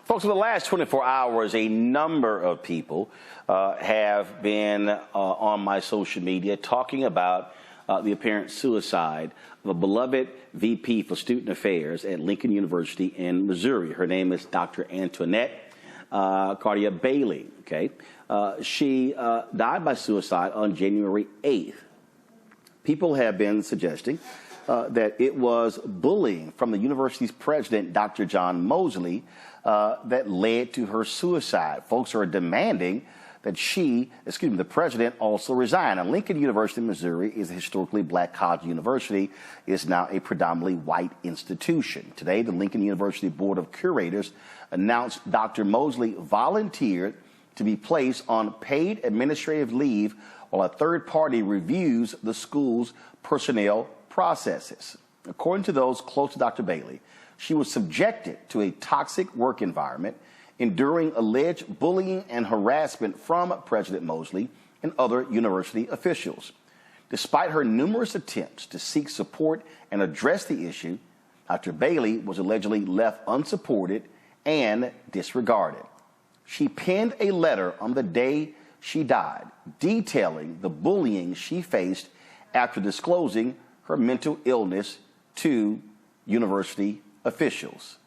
Folks, for the last 24 hours, a number of people have been on my social media talking about the apparent suicide of a beloved VP for Student Affairs at Lincoln University in Missouri. Her name is Dr. Antoinette Candia-Bailey. Okay, she died by suicide on January 8th. People have been suggesting that it was bullying from the university's president, Dr. John Moseley, that led to her suicide. Folks are demanding that the president also resign. Now, Lincoln University, Missouri is a historically black college university. It is now a predominantly white institution. Today, the Lincoln University Board of Curators announced Dr. Moseley volunteered to be placed on paid administrative leave while a third party reviews the school's personnel processes. According to those close to Dr. Bailey, she was subjected to a toxic work environment, enduring alleged bullying and harassment from President Moseley and other university officials. Despite her numerous attempts to seek support and address the issue, Dr. Bailey was allegedly left unsupported and disregarded. She penned a letter on the day she died, detailing the bullying she faced after disclosing her mental illness to university officials.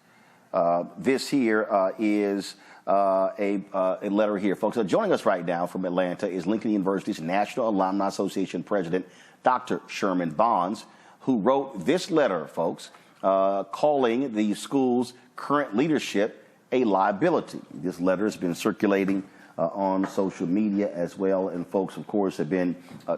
This here is a letter here, folks. Joining us right now from Atlanta is Lincoln University's National Alumni Association President, Dr. Sherman Bonds, who wrote this letter, folks, calling the school's current leadership a liability. This letter has been circulating on social media as well, and folks, of course, have been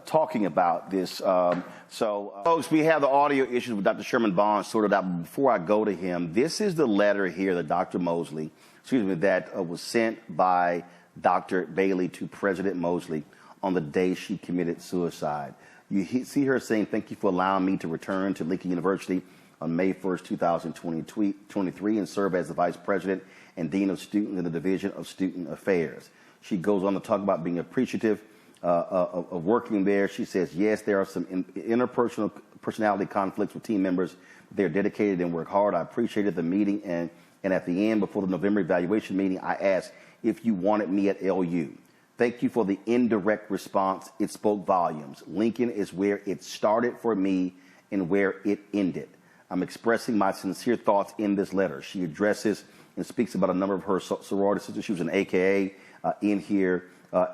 talking about this. Folks, we have the audio issues with Dr. Sherman Bonds sorted out. Before I go to him, this is the letter here that Dr. Moseley, that was sent by Dr. Bailey to President Moseley on the day she committed suicide. You see her saying, "Thank you for allowing me to return to Lincoln University on May 1st, 2023, and serve as the Vice President and Dean of Students in the Division of Student Affairs." She goes on to talk about being appreciative of working there. She says, yes, there are some interpersonal personality conflicts with team members. They're dedicated and work hard. I appreciated the meeting. And at the end, before the November evaluation meeting, I asked if you wanted me at LU. Thank you for the indirect response. It spoke volumes. Lincoln is where it started for me and where it ended. I'm expressing my sincere thoughts in this letter. She addresses and speaks about a number of her sorority sisters. She was an AKA in here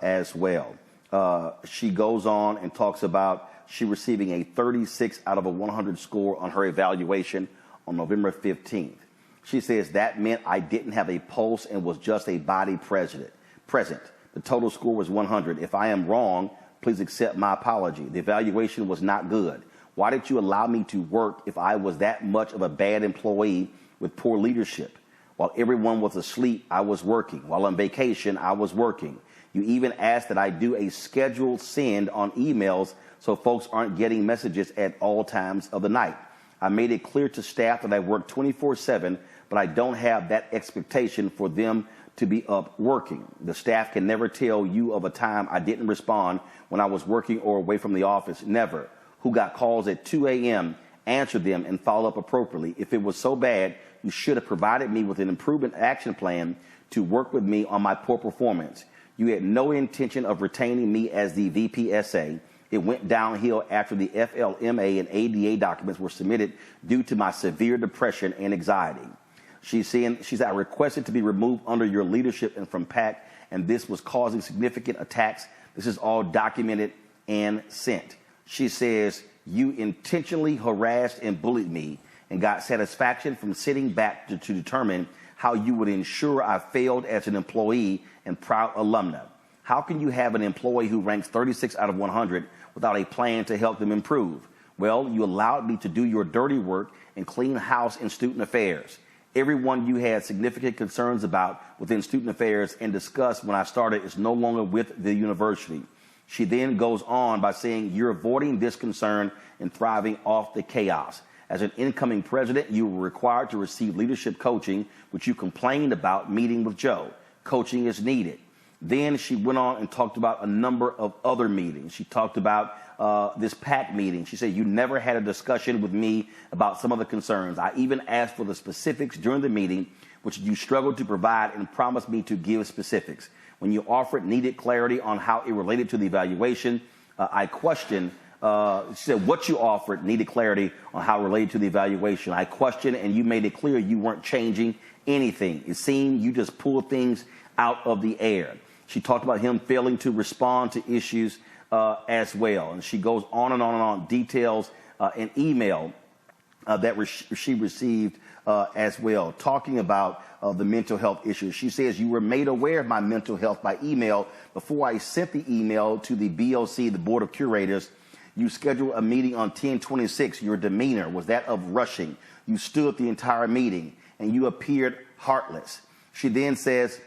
as well. She goes on and talks about she receiving a 36 out of a 100 score on her evaluation on November 15th. She says that meant I didn't have a pulse and was just a body present. The total score was 100. If I am wrong, please accept my apology. The evaluation was not good. Why did you allow me to work if I was that much of a bad employee with poor leadership? While everyone was asleep, I was working. While on vacation, I was working. You even asked that I do a scheduled send on emails so folks aren't getting messages at all times of the night. I made it clear to staff that I work 24/7, but I don't have that expectation for them to be up working. The staff can never tell you of a time I didn't respond when I was working or away from the office. Never. Who got calls at 2 a.m., answer them, and follow up appropriately. If it was so bad, you should have provided me with an improvement action plan to work with me on my poor performance. You had no intention of retaining me as the VPSA. It went downhill after the FLMA and ADA documents were submitted due to my severe depression and anxiety. She's I requested to be removed under your leadership and from PAC, and this was causing significant attacks. This is all documented and sent. She says, you intentionally harassed and bullied me and got satisfaction from sitting back to determine how you would ensure I failed as an employee and proud alumna. How can you have an employee who ranks 36 out of 100 without a plan to help them improve? Well, you allowed me to do your dirty work and clean house in student affairs. Everyone you had significant concerns about within student affairs and discussed when I started is no longer with the university. She then goes on by saying you're avoiding this concern and thriving off the chaos. As an incoming president, you were required to receive leadership coaching, which you complained about meeting with Joe. Coaching is needed. Then she went on and talked about a number of other meetings. She talked about this PAC meeting. She said, you never had a discussion with me about some of the concerns. I even asked for the specifics during the meeting, which you struggled to provide and promised me to give specifics. When you offered needed clarity on how it related to the evaluation, I questioned. She said, what you offered needed clarity on how it related to the evaluation. I questioned, and you made it clear you weren't changing anything. It seemed you just pulled things out of the air. She talked about him failing to respond to issues as well. And she goes on and on and on, details an email that she received as well, talking about the mental health issues. She says, you were made aware of my mental health by email before I sent the email to the BOC, the Board of Curators. You scheduled a meeting on 10/26. Your demeanor was that of rushing. You stood the entire meeting, and you appeared heartless. She then says,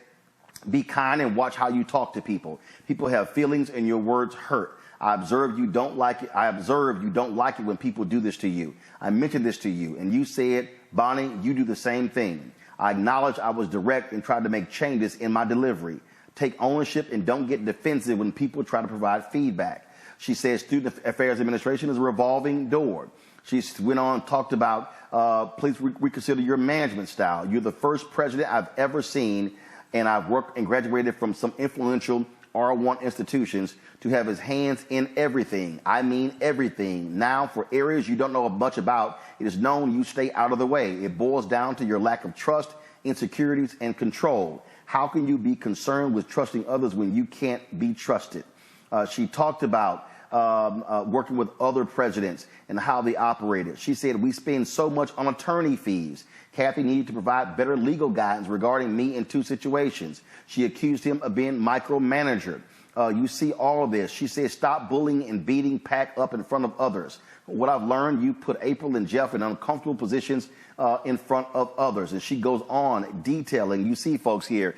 be kind and watch how you talk to people. People have feelings, and your words hurt. I observe you don't like it. I observe you don't like it when people do this to you. I mentioned this to you, and you said, Bonnie, you do the same thing. I acknowledge I was direct and tried to make changes in my delivery. Take ownership and don't get defensive when people try to provide feedback. She says Student Affairs Administration is a revolving door. She went on and talked about, please reconsider your management style. You're the first president I've ever seen, and I've worked and graduated from some influential R1 institutions, to have his hands in everything. I mean everything. Now, for areas you don't know much about, it is known you stay out of the way. It boils down to your lack of trust, insecurities, and control. How can you be concerned with trusting others when you can't be trusted? She talked about working with other presidents and how they operated. She said, we spend so much on attorney fees. Kathy needed to provide better legal guidance regarding me in 2 situations. She accused him of being micromanager. You see all of this. She said, stop bullying and beating Pac up in front of others. What I've learned, you put April and Jeff in uncomfortable positions in front of others. And she goes on detailing. You see folks here,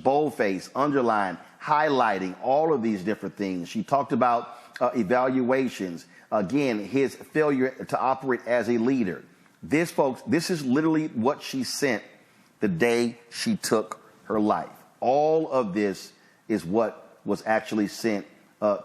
boldface, underline, highlighting all of these different things. She talked about evaluations. Again, his failure to operate as a leader. This, folks, this is literally what she sent the day she took her life. All of this is what was actually sent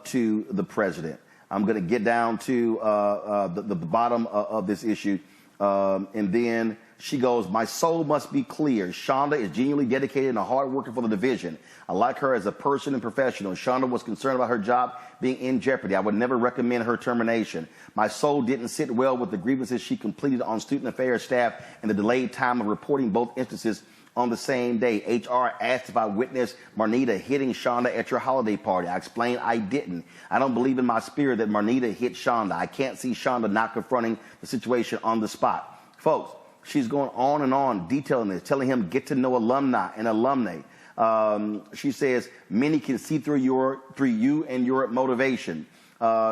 to the president. I'm going to get down to the bottom of this issue. And then she goes, my soul must be clear. Shonda is genuinely dedicated and hard working for the division. I like her as a person and professional. Shonda was concerned about her job being in jeopardy. I would never recommend her termination. My soul didn't sit well with the grievances she completed on student affairs staff and the delayed time of reporting both instances on the same day. HR asked if I witnessed Marnita hitting Shonda at your holiday party. I explained I didn't. I don't believe in my spirit that Marnita hit Shonda. I can't see Shonda not confronting the situation on the spot. Folks, she's going on and on detailing this, telling him get to know alumni and alumni. She says many can see through you and your motivation.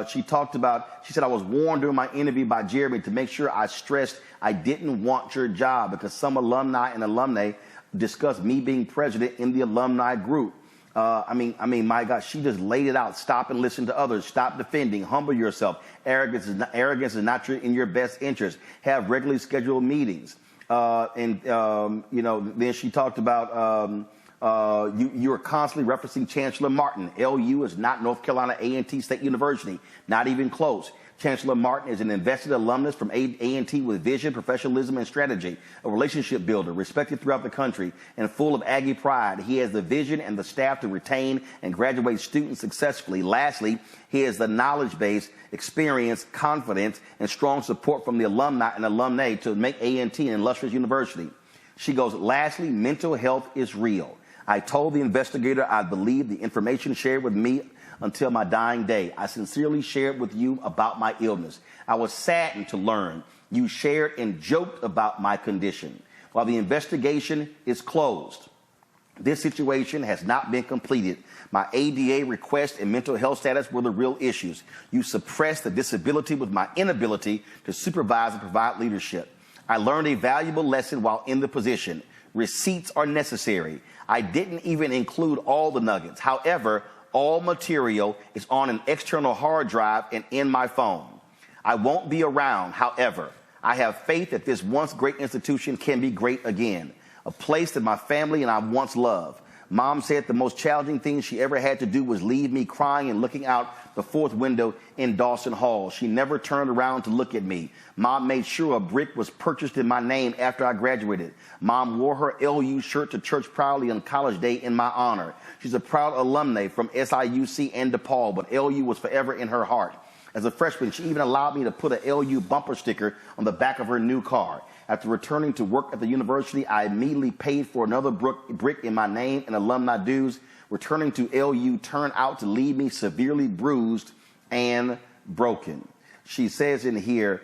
She said I was warned during my interview by Jeremy to make sure I stressed I didn't want your job because some alumni and alumni discussed me being president in the alumni group. I mean, my God, she just laid it out. Stop and listen to others. Stop defending. Humble yourself. Arrogance is not in your best interest. Have regularly scheduled meetings. Then she talked about you are constantly referencing Chancellor Martin. LU is not North Carolina A&T State University. Not even close. Chancellor Martin is an invested alumnus from A&T with vision, professionalism, and strategy, a relationship builder, respected throughout the country, and full of Aggie pride. He has the vision and the staff to retain and graduate students successfully. Lastly, he has the knowledge base, experience, confidence, and strong support from the alumni and alumnae to make A&T an illustrious university. She goes, lastly, mental health is real. I told the investigator I believed the information shared with me until my dying day. I sincerely shared with you about my illness. I was saddened to learn you shared and joked about my condition. While the investigation is closed, this situation has not been completed. My ADA request and mental health status were the real issues. You suppressed the disability with my inability to supervise and provide leadership. I learned a valuable lesson while in the position. Receipts are necessary. I didn't even include all the nuggets. However, all material is on an external hard drive and in my phone. I won't be around. However, I have faith that this once great institution can be great again, a place that my family and I once loved. Mom said the most challenging thing she ever had to do was leave me crying and looking out the fourth window in Dawson Hall. She never turned around to look at me. Mom made sure a brick was purchased in my name after I graduated. Mom wore her LU shirt to church proudly on college day in my honor. She's a proud alumni from SIUC and DePaul, but LU was forever in her heart. As a freshman, she even allowed me to put a LU bumper sticker on the back of her new car. After returning to work at the university, I immediately paid for another brick in my name and alumni dues. Returning to LU turned out to leave me severely bruised and broken. She says in here,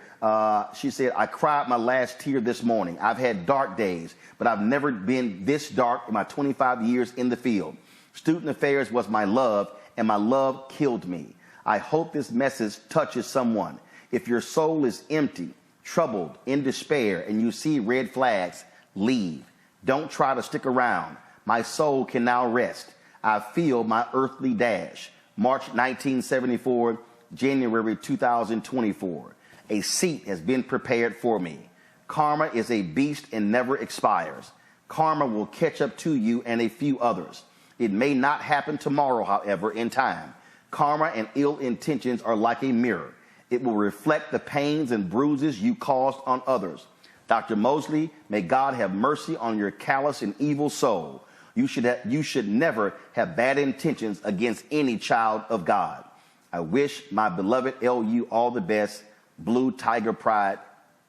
she said, I cried my last tear this morning. I've had dark days, but I've never been this dark in my 25 years in the field. Student affairs was my love, and my love killed me. I hope this message touches someone. If your soul is empty, troubled, in despair, and you see red flags, leave. Don't try to stick around. My soul can now rest. I feel my earthly dash. March 1974, January 2024. A seat has been prepared for me. Karma is a beast and never expires. Karma will catch up to you and a few others. It may not happen tomorrow, however, in time. Karma and ill intentions are like a mirror. It will reflect the pains and bruises you caused on others. Dr. Moseley, may God have mercy on your callous and evil soul. You should never have bad intentions against any child of God. I wish my beloved LU all the best. Blue Tiger Pride,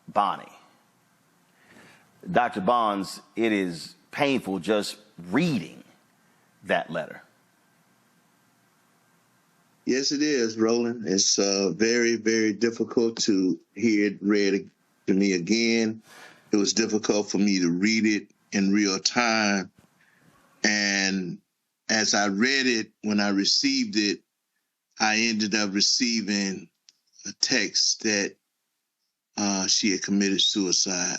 Bonnie. Dr. Bonds, it is painful just reading that letter. Yes, it is, Roland. It's very, very difficult to hear it read to me again. It was difficult for me to read it in real time. And as I read it, when I received it, I ended up receiving a text that she had committed suicide.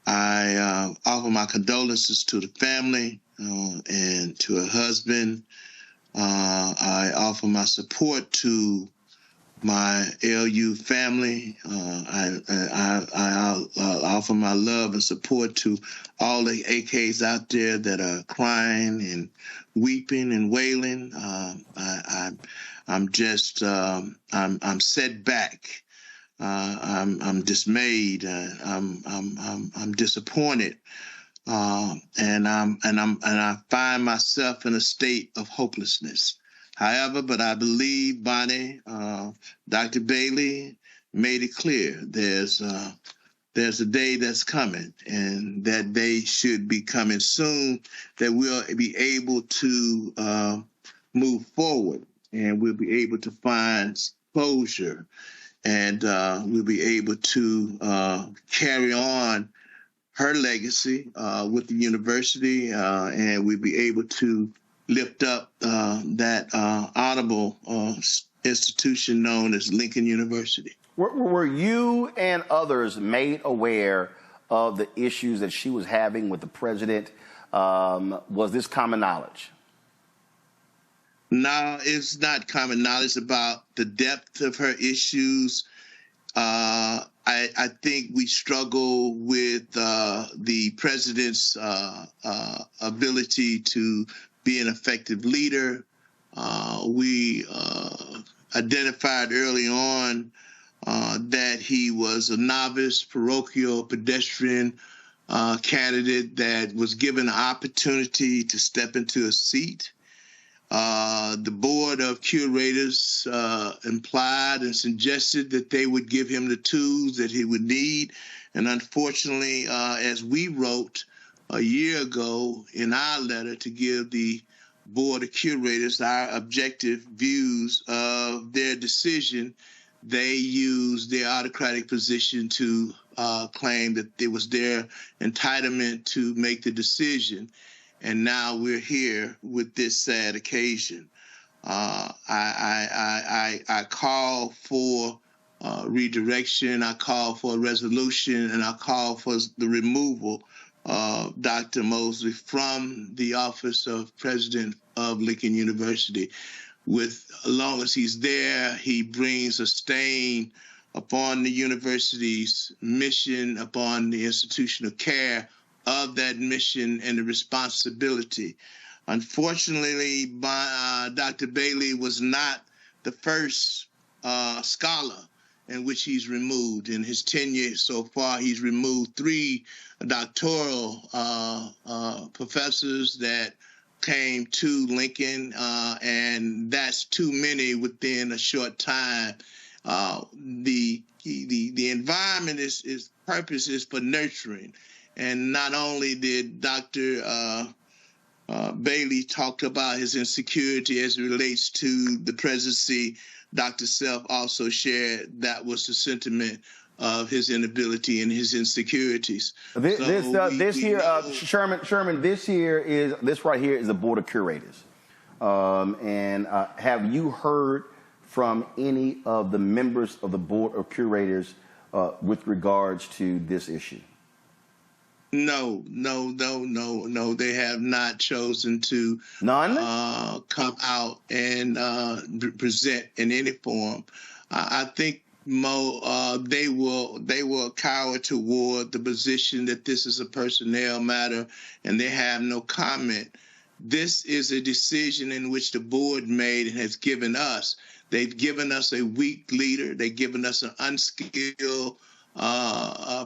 I offer my condolences to the family and to her husband. I offer my support to my LU family. I offer my love and support to all the AKs out there that are crying and weeping and wailing. I'm set back. I'm dismayed. I'm disappointed. And I find myself in a state of hopelessness. However, but I believe Bonnie, Dr. Bailey made it clear there's a day that's coming, and that day should be coming soon, that we'll be able to move forward, and we'll be able to find closure, and we'll be able to carry on her legacy with the university, and we'll be able to lift up that honorable institution known as Lincoln University. Were you and others made aware of the issues that she was having with the president? Was this common knowledge? No, it's not common knowledge about the depth of her issues. I think we struggle with the president's ability to be an effective leader. We identified early on that he was a novice, parochial, pedestrian candidate that was given an opportunity to step into a seat. The board of curators implied and suggested that they would give him the tools that he would need. And unfortunately, as we wrote a year ago in our letter to give the board of curators our objective views of their decision, they used their autocratic position to claim that it was their entitlement to make the decision. And now we're here with this sad occasion. I call for redirection, I call for a resolution, and I call for the removal of Dr. Moseley from the office of president of Lincoln University. As long as he's there, he brings a stain upon the university's mission, upon the institutional care of that mission and the responsibility. Unfortunately, Dr. Bailey was not the first scholar in which he's removed. In his tenure so far, he's removed 3 doctoral professors that came to Lincoln, and that's too many within a short time. The environment is purpose is for nurturing, and not only did Dr. Bailey talk about his insecurity as it relates to the presidency, Dr. Self also shared that was the sentiment of his inability and his insecurities. This right here is the Board of Curators. And have you heard from any of the members of the Board of Curators with regards to this issue? No. They have not chosen to come out and present in any form. I think they will cower toward the position that this is a personnel matter, and they have no comment. This is a decision in which the board made and has given us. They've given us a weak leader. They've given us an unskilled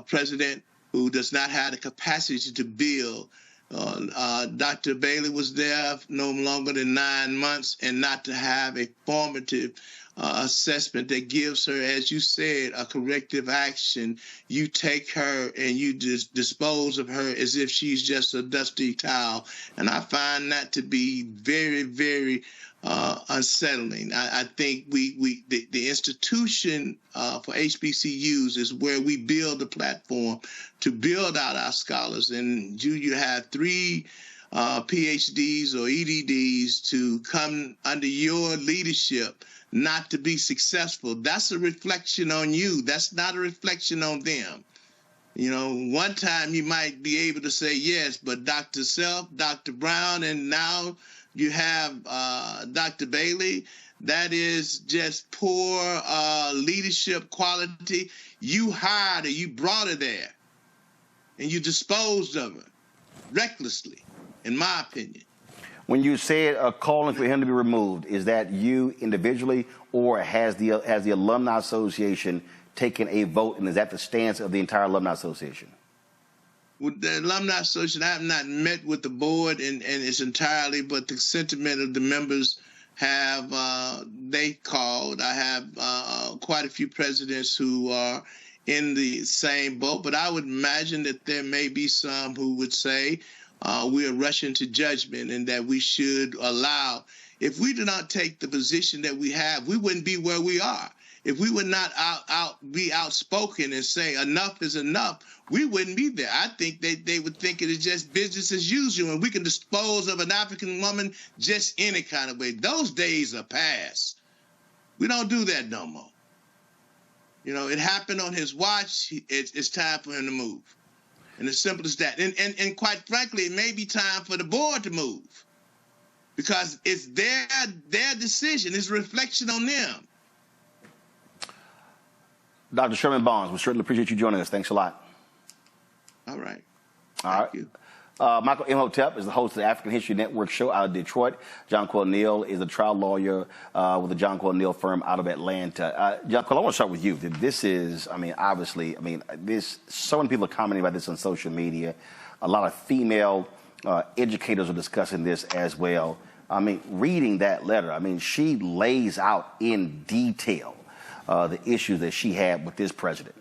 president who does not have the capacity to build. Dr. Bailey was there no longer than 9 months, and not to have a formative assessment that gives her, as you said, a corrective action. You take her and you just dispose of her as if she's just a dusty towel. And I find that to be very, very unsettling. I think the institution for HBCUs is where we build a platform to build out our scholars. And you have 3 PhDs or EDDs to come under your leadership not to be successful. That's a reflection on you. That's not a reflection on them. You know, one time you might be able to say yes, but Dr. Self, Dr. Brown, and now you have Dr. Bailey. That is just poor leadership quality. You hired her, you brought her there, and you disposed of her recklessly, in my opinion. When you said calling for him to be removed, is that you individually, or has the Alumni Association taken a vote, and is that the stance of the entire Alumni Association? With the Alumni Association, I have not met with the board and its entirely, but the sentiment of the members have, they called. I have quite a few presidents who are in the same boat, but I would imagine that there may be some who would say we are rushing to judgment and that we should allow. If we do not take the position that we have, we wouldn't be where we are. If we would not be outspoken and say enough is enough, we wouldn't be there. I think they would think it is just business as usual, and we can dispose of an African woman just any kind of way. Those days are past. We don't do that no more. You know, it happened on his watch. It's time for him to move. And as simple as that. And quite frankly, it may be time for the board to move, because it's their decision. It's a reflection on them. Dr. Sherman Bonds, we certainly appreciate you joining us. Thanks a lot. All right. Thank you. Michael Imhotep is the host of the African History Network show out of Detroit. John Quill Neal is a trial lawyer with the John Quill Neal firm out of Atlanta. John Quill, I want to start with you. This is, obviously, so many people are commenting about this on social media. A lot of female educators are discussing this as well. Reading that letter, she lays out in detail the issues that she had with this president.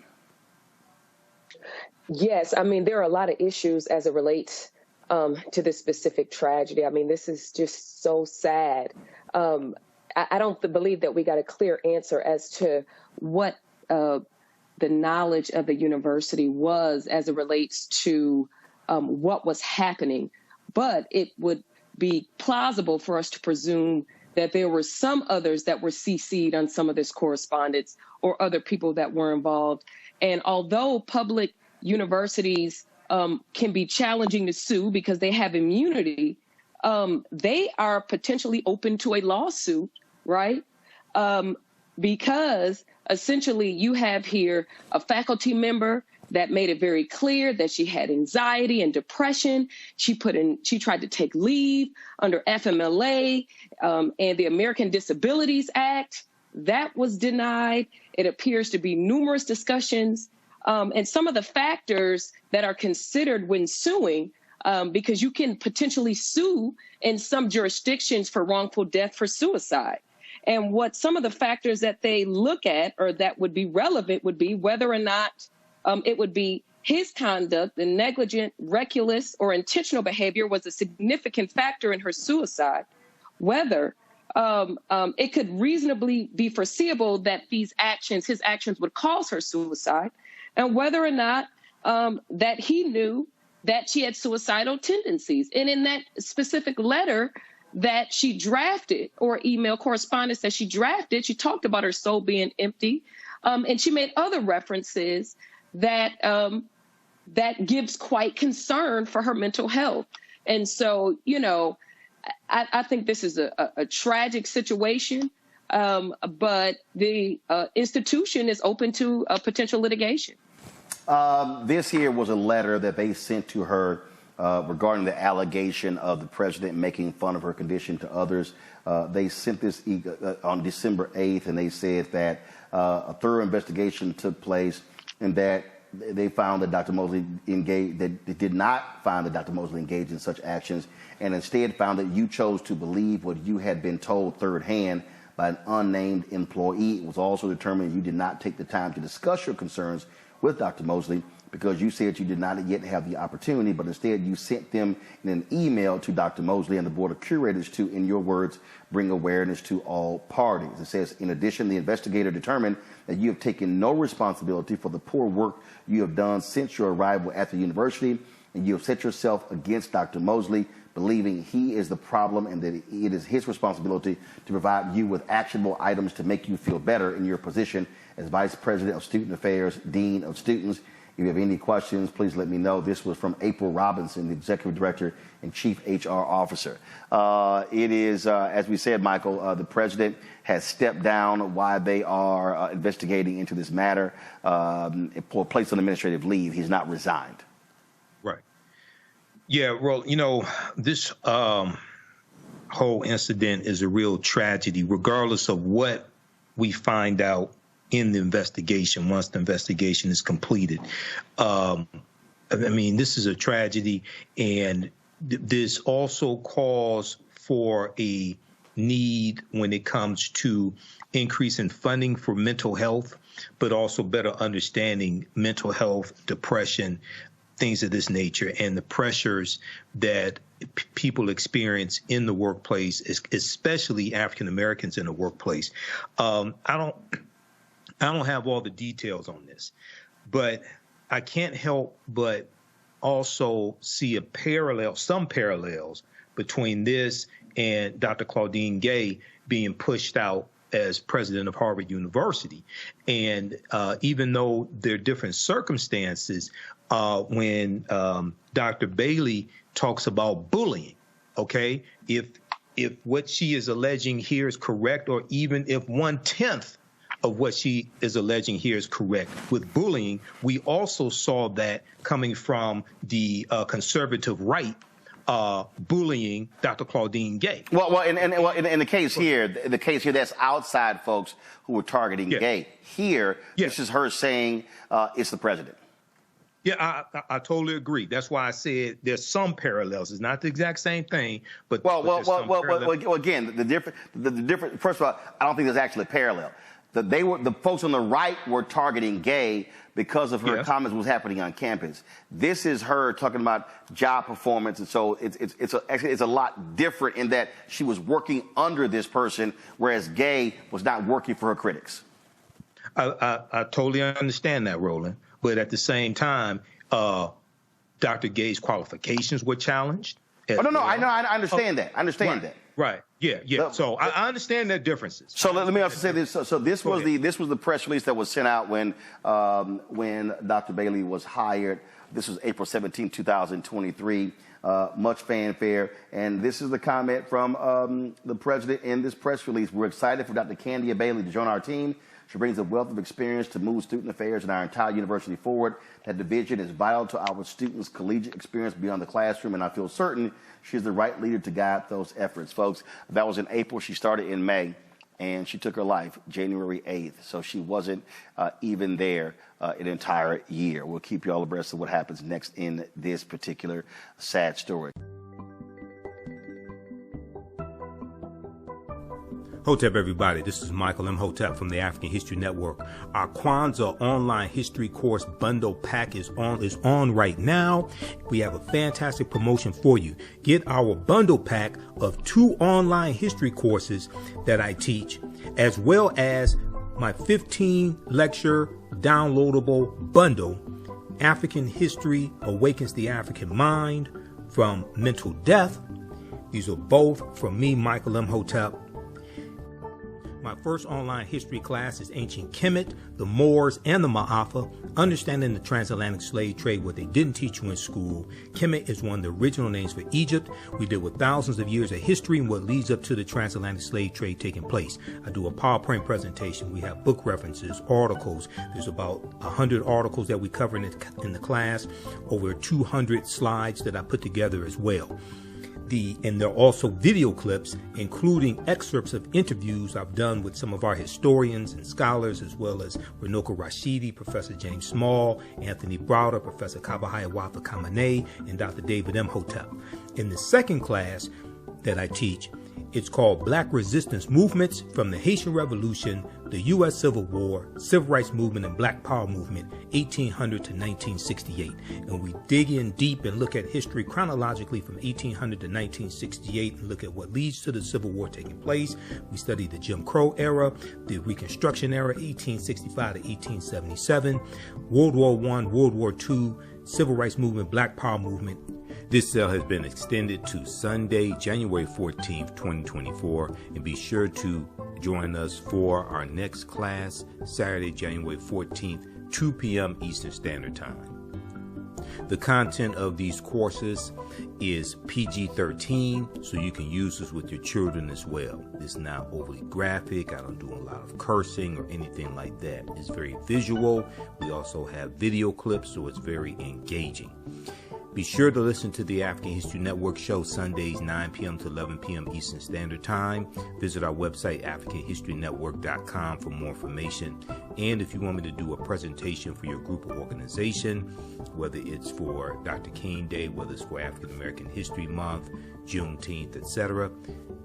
Yes, there are a lot of issues as it relates to this specific tragedy. This is just so sad. I don't believe that we got a clear answer as to what the knowledge of the university was as it relates to what was happening. But it would be plausible for us to presume that there were some others that were CC'd on some of this correspondence, or other people that were involved. And although public universities can be challenging to sue because they have immunity, they are potentially open to a lawsuit, right? Because essentially you have here a faculty member that made it very clear that she had anxiety and depression. She tried to take leave under FMLA and the American Disabilities Act. That was denied. It appears to be numerous discussions and some of the factors that are considered when suing, because you can potentially sue in some jurisdictions for wrongful death for suicide. And what some of the factors that they look at or that would be relevant would be whether or not it would be his conduct, the negligent, reckless, or intentional behavior was a significant factor in her suicide, whether it could reasonably be foreseeable that his actions would cause her suicide, and whether or not that he knew that she had suicidal tendencies. And in that specific letter that she drafted, or email correspondence that she drafted, she talked about her soul being empty, and she made other references that that gives quite concern for her mental health. And so, you know, I think this is a tragic situation, but the institution is open to potential litigation. This here was a letter that they sent to her regarding the allegation of the president making fun of her condition to others. They sent this on December 8th, and they said that a thorough investigation took place and that they found that Dr. Moseley engaged, that they did not find that Dr. Moseley engaged in such actions, and instead found that you chose to believe what you had been told third hand by an unnamed employee. It was also determined you did not take the time to discuss your concerns with Dr. Moseley because you said you did not yet have the opportunity, but instead you sent them in an email to Dr. Moseley and the Board of Curators to, in your words, bring awareness to all parties. It says, in addition, the investigator determined that you have taken no responsibility for the poor work you have done since your arrival at the university, and you have set yourself against Dr. Moseley, believing he is the problem and that it is his responsibility to provide you with actionable items to make you feel better in your position as Vice President of Student Affairs, Dean of Students. If you have any questions, please let me know. This was from April Robinson, the Executive Director and Chief HR Officer. It is, as we said, Michael, the President has stepped down while they are investigating into this matter for placed on administrative leave. He's not resigned. Right. Yeah, well, you know, this whole incident is a real tragedy, regardless of what we find out in the investigation, once the investigation is completed. I mean, this is a tragedy, and this also calls for a need when it comes to increase in funding for mental health, but also better understanding mental health, depression, things of this nature, and the pressures that people experience in the workplace, especially African Americans in the workplace. I don't have all the details on this, but I can't help but also see some parallels between this and Dr. Claudine Gay being pushed out as president of Harvard University. And even though there are different circumstances, when Dr. Bailey talks about bullying, okay, if what she is alleging here is correct, or even if 1/10 of what she is alleging here is correct with bullying, we also saw that coming from the conservative right, bullying Dr. Claudine Gay. Well, in the case here, that's outside folks who were targeting Gay. Here, this is her saying it's the president. Yeah, I totally agree. That's why I said there's some parallels. It's not the exact same thing, but again, the different. First of all, I don't think there's actually a parallel. The folks on the right were targeting Gay because of her comments what was happening on campus. This is her talking about job performance, and so it's a lot different in that she was working under this person, whereas Gay was not working for her critics. I totally understand that, Roland, but at the same time, Dr. Gay's qualifications were challenged. Oh no, I know, I understand that. I understand that. Right. Yeah. So I understand their differences. So let me also say this. So this was the press release that was sent out when Dr. Bailey was hired. This was April 17, 2023. Much fanfare, and this is the comment from the president in this press release. We're excited for Dr. Candia-Bailey to join our team. She brings a wealth of experience to move student affairs and our entire university forward. That division is vital to our students' collegiate experience beyond the classroom, and I feel certain she's the right leader to guide those efforts. Folks, that was in April. She started in May, and she took her life January 8th, so she wasn't even there an entire year. We'll keep you all abreast of what happens next in this particular sad story. Hotep, everybody. This is Michael Imhotep from the African History Network. Our Kwanzaa online history course bundle pack is on right now. We have a fantastic promotion for you. Get our bundle pack of 2 online history courses that I teach, as well as my 15 lecture downloadable bundle, African History Awakens the African Mind from Mental Death. These are both from me, Michael Imhotep. My first online history class is Ancient Kemet, the Moors, and the Maafa, Understanding the Transatlantic Slave Trade, what they didn't teach you in school. Kemet is one of the original names for Egypt. We deal with thousands of years of history and what leads up to the transatlantic slave trade taking place. I do a PowerPoint presentation. We have book references, articles. There's about 100 articles that we cover in the class, over 200 slides that I put together as well. And there are also video clips, including excerpts of interviews I've done with some of our historians and scholars, as well as Renoka Rashidi, Professor James Small, Anthony Browder, Professor Kabahaya Wafa Kamane, and Dr. David Imhotep. In the second class that I teach, it's called Black Resistance Movements from the Haitian Revolution, the U.S. Civil War, Civil Rights Movement, and Black Power Movement, 1800 to 1968. And we dig in deep and look at history chronologically from 1800 to 1968 and look at what leads to the Civil War taking place. We study the Jim Crow era, the Reconstruction era, 1865 to 1877, World War I, World War II, Civil Rights Movement, Black Power Movement. This sale has been extended to Sunday, January 14th, 2024, and be sure to join us for our next class, Saturday, January 14th, 2 p.m. Eastern Standard Time. The content of these courses is PG-13, so you can use this with your children as well. It's not overly graphic. I don't do a lot of cursing or anything like that. It's very visual. We also have video clips, so it's very engaging. Be sure to listen to the African History Network show Sundays 9 p.m. to 11 p.m. Eastern Standard Time. Visit our website, AfricanHistoryNetwork.com, for more information. And if you want me to do a presentation for your group or organization, whether it's for Dr. King Day, whether it's for African American History Month, Juneteenth, etc.,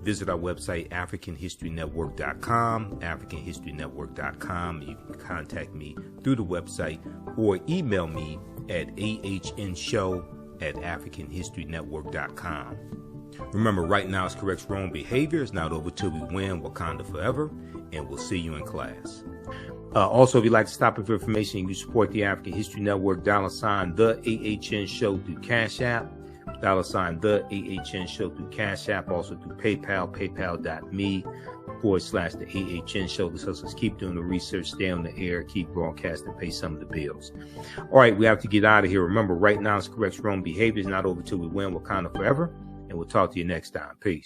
visit our website, AfricanHistoryNetwork.com, AfricanHistoryNetwork.com. You can contact me through the website or email me at ahnshow@AfricanHistoryNetwork.com. Remember, right now is corrects wrong behavior. It's not over till we win. Wakanda forever. And we'll see you in class. Also, if you'd like to stop for information, you can support the African History Network, $the AHN Show through Cash App, $the AHN Show through Cash App, also through PayPal, paypal.me/the AHN Show. This helps us keep doing the research, stay on the air, keep broadcasting, pay some of the bills. All right, we have to get out of here. Remember, right now is correct wrong behavior. Is not over till we win. Wakanda forever. And we'll talk to you next time. Peace.